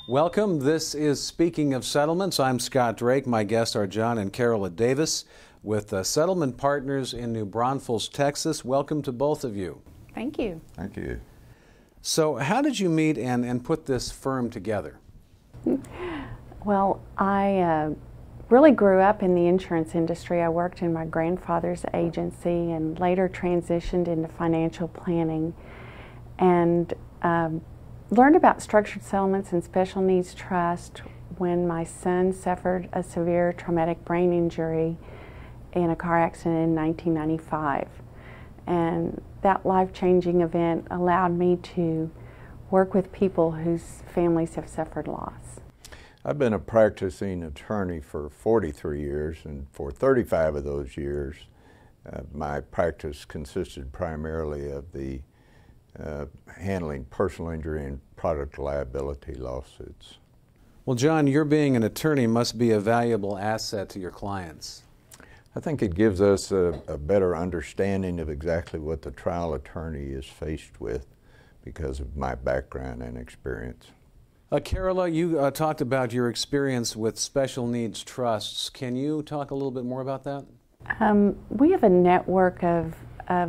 Welcome. This is Speaking of Settlements. I'm Scott Drake. My guests are John and Carola Davis with Settlement Partners in New Braunfels, Texas. Welcome to both of you. Thank you. Thank you. So how did you meet and put this firm together? Well, I really grew up in the insurance industry. I worked in my grandfather's agency and later transitioned into financial planning, and learned about structured settlements and special needs trust when my son suffered a severe traumatic brain injury in a car accident in 1995. And that life-changing event allowed me to work with people whose families have suffered loss. I've been a practicing attorney for 43 years, and for 35 of those years, my practice consisted primarily of the handling personal injury and product liability lawsuits. Well, John, your being an attorney must be a valuable asset to your clients. I think it gives us a better understanding of exactly what the trial attorney is faced with because of my background and experience. Carola, you talked about your experience with special needs trusts. Can you talk a little bit more about that? We have a network of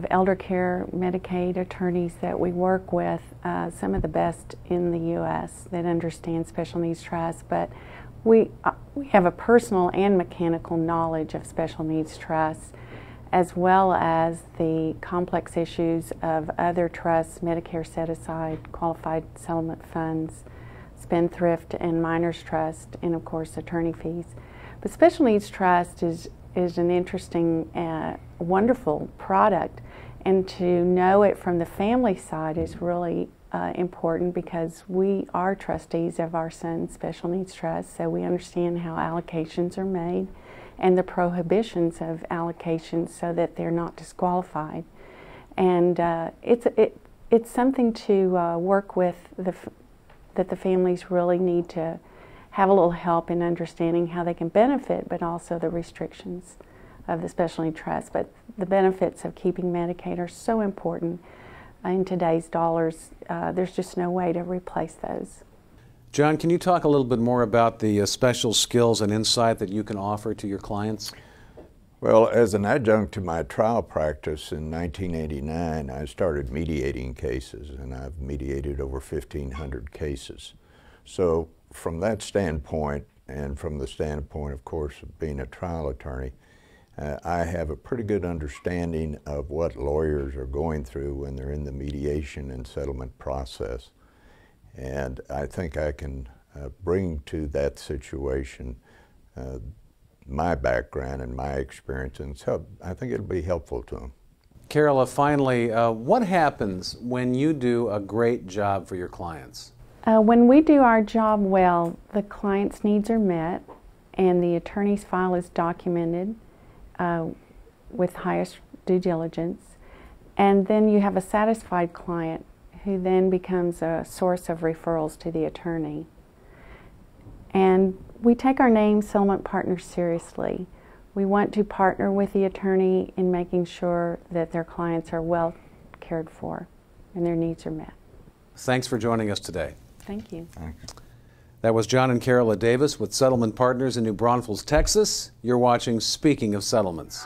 elder care Medicaid attorneys that we work with, some of the best in the U.S. that understand special needs trusts, but we have a personal and mechanical knowledge of special needs trusts, as well as the complex issues of other trusts, Medicare set-aside, qualified settlement funds, spendthrift and minors trust, and of course attorney fees. But special needs trust is an interesting, wonderful product, and to know it from the family side is really important because we are trustees of our son's special needs trust, so we understand how allocations are made and the prohibitions of allocations so that they're not disqualified. And it's something to work with that the families really need to have a little help in understanding how they can benefit, but also the restrictions of the special need trust. But the benefits of keeping Medicaid are so important in today's dollars. There's just no way to replace those. John, can you talk a little bit more about the special skills and insight that you can offer to your clients? Well, as an adjunct to my trial practice in 1989, I started mediating cases, and I've mediated over 1,500 cases. So from that standpoint, and from the standpoint, of course, of being a trial attorney, I have a pretty good understanding of what lawyers are going through when they're in the mediation and settlement process. And I think I can bring to that situation my background and my experience, and so I think it'll be helpful to them. Carola, finally, what happens when you do a great job for your clients? When we do our job well, the client's needs are met and the attorney's file is documented with highest due diligence, and then you have a satisfied client who then becomes a source of referrals to the attorney. And we take our name, Settlement Partners, seriously. We want to partner with the attorney in making sure that their clients are well cared for and their needs are met. Thanks for joining us today. Thank you. Thank you. That was John and Carola Davis with Settlement Partners in New Braunfels, Texas. You're watching Speaking of Settlements.